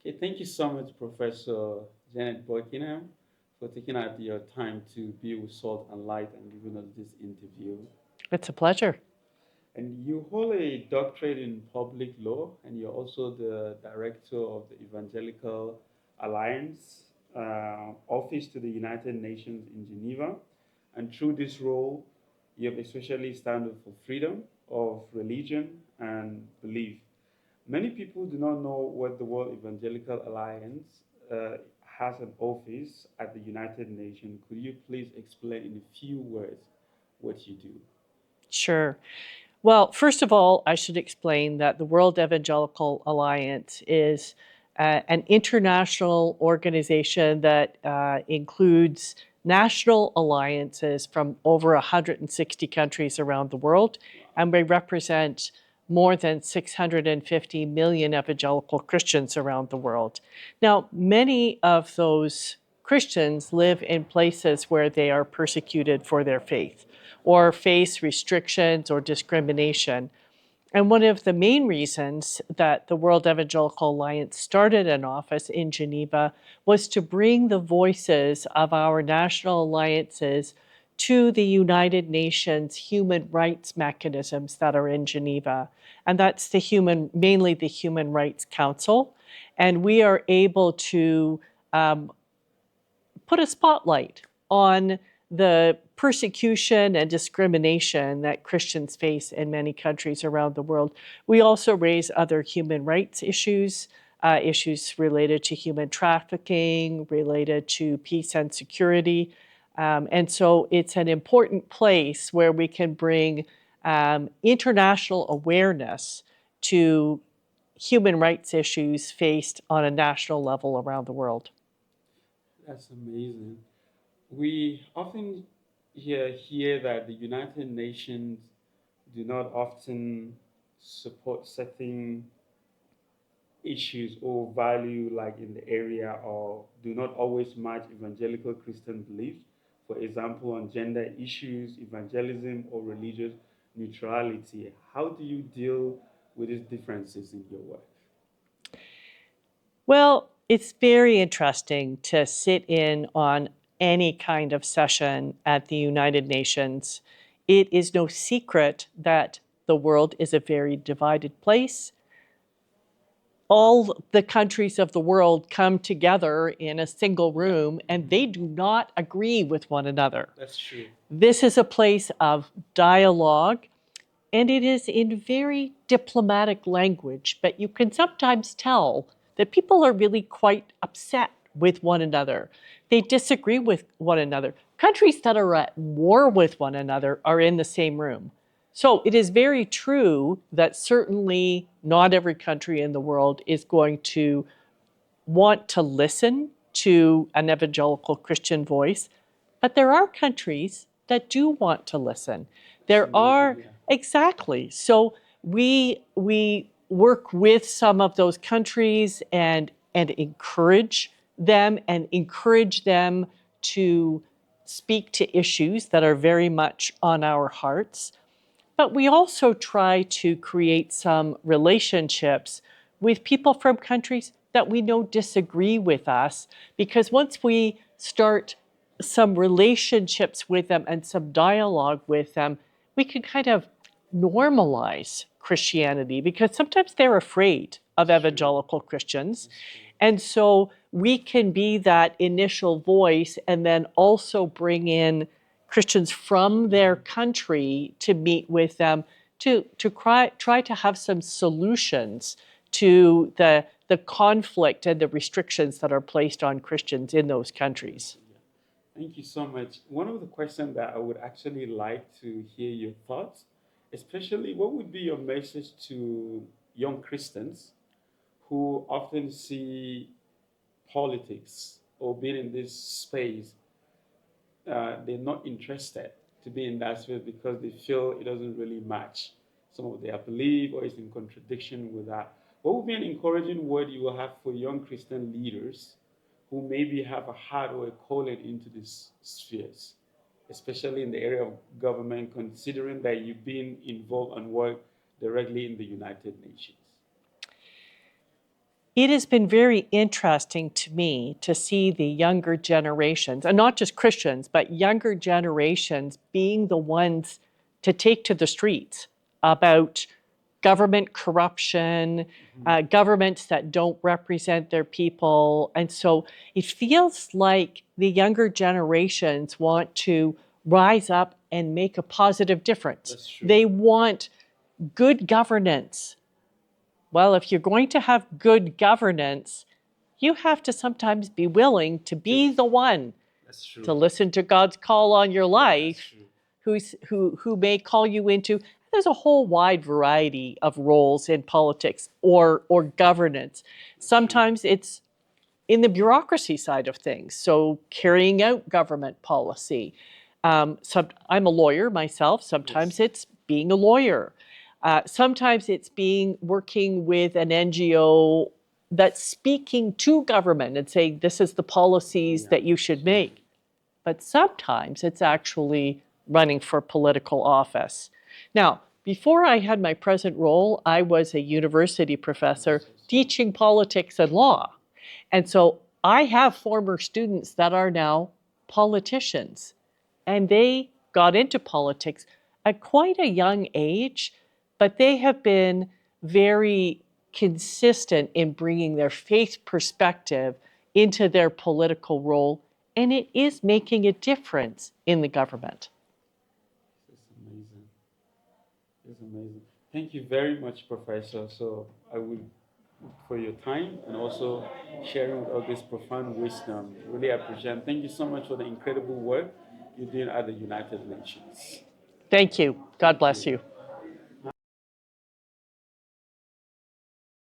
Okay, thank you so much, Professor Janet Buckingham, for taking out your time to be with Salt and Light and giving us this interview. It's a pleasure. And you hold a doctorate in public law, and you're also the director of the Evangelical Alliance Office to the United Nations in Geneva. And through this role, you have especially stand up for freedom of religion and belief. Many people do not know what the World Evangelical Alliance has an office at the United Nations. Could you please explain in a few words what you do? Sure. Well, first of all, I should explain that the World Evangelical Alliance is an international organization that includes national alliances from over 160 countries around the world, and we represent more than 650 million evangelical Christians around the world. Now, many of those Christians live in places where they are persecuted for their faith or face restrictions or discrimination. And one of the main reasons that the World Evangelical Alliance started an office in Geneva was to bring the voices of our national alliances to the United Nations human rights mechanisms that are in Geneva. And that's mainly the Human Rights Council. And we are able to um, put a spotlight on the persecution and discrimination that Christians face in many countries around the world. We also raise other human rights issues, issues related to human trafficking, related to peace and security. And so it's an important place where we can bring international awareness to human rights issues faced on a national level around the world. That's amazing. We often hear that the United Nations do not often support certain issues or value like in the area or do not always match evangelical Christian beliefs. For example, on gender issues, evangelism, or religious neutrality. How do you deal with these differences in your work? Well, it's very interesting to sit in on any kind of session at the United Nations. It is no secret that the world is a very divided place. All the countries of the world come together in a single Yeah. room and they do not agree with one another. That's true. This is a place of dialogue and it is in very diplomatic language, but you can sometimes tell that people are really quite upset with one another. They disagree with one another. Countries that are at war with one another are in the same room. So it is very true that certainly not every country in the world is going to want to listen to an evangelical Christian voice, but there are countries that do want to listen. It's There amazing. are Yeah. exactly. So we work with some of those countries and encourage them to speak to issues that are very much on our hearts. But we also try to create some relationships with people from countries that we know disagree with us, because once we start some relationships with them and some dialogue with them, we can kind of normalize Christianity because sometimes they're afraid of It's true. evangelical Christians. It's true. And so we can be that initial voice and then also bring in Christians from their country to meet with them try to have some solutions to the conflict and the restrictions that are placed on Christians in those countries. Yeah. Thank you so much. One of the questions that I would actually like to hear your thoughts, especially what would be your message to young Christians who often see politics or being in this space, they're not interested to be in that space because they feel it doesn't really match some of their belief or it's in contradiction with that. What would be an encouraging word you will have for young Christian leaders who maybe have a heart or a calling into these spheres, especially in the area of government, considering that you've been involved and worked directly in the United Nations? It has been very interesting to me to see the younger generations, and not just Christians, but younger generations being the ones to take to the streets about government corruption, governments that don't represent their people. And so it feels like the younger generations want to rise up and make a positive difference. That's true. They want good governance. Well, if you're going to have good governance, you have to sometimes be willing to be the one That's true. to listen to God's call on your That's life, true. who may call you into. There's a whole wide variety of roles in politics or governance. Sometimes it's in the bureaucracy side of things, so carrying out government policy. I'm a lawyer myself. Sometimes Yes. it's being a lawyer. Sometimes it's working with an NGO that's speaking to government and saying this is the policies that you should make. But sometimes it's actually running for political office. Now, before I had my present role, I was a university professor teaching politics and law. And so I have former students that are now politicians, and they got into politics at quite a young age, but they have been very consistent in bringing their faith perspective into their political role, and it is making a difference in the government. It's amazing. It's amazing. Thank you very much, Professor. So I will for your time and also sharing all this profound wisdom. Really appreciate. Thank you so much for the incredible work you're doing at the United Nations. Thank you. God bless You. you.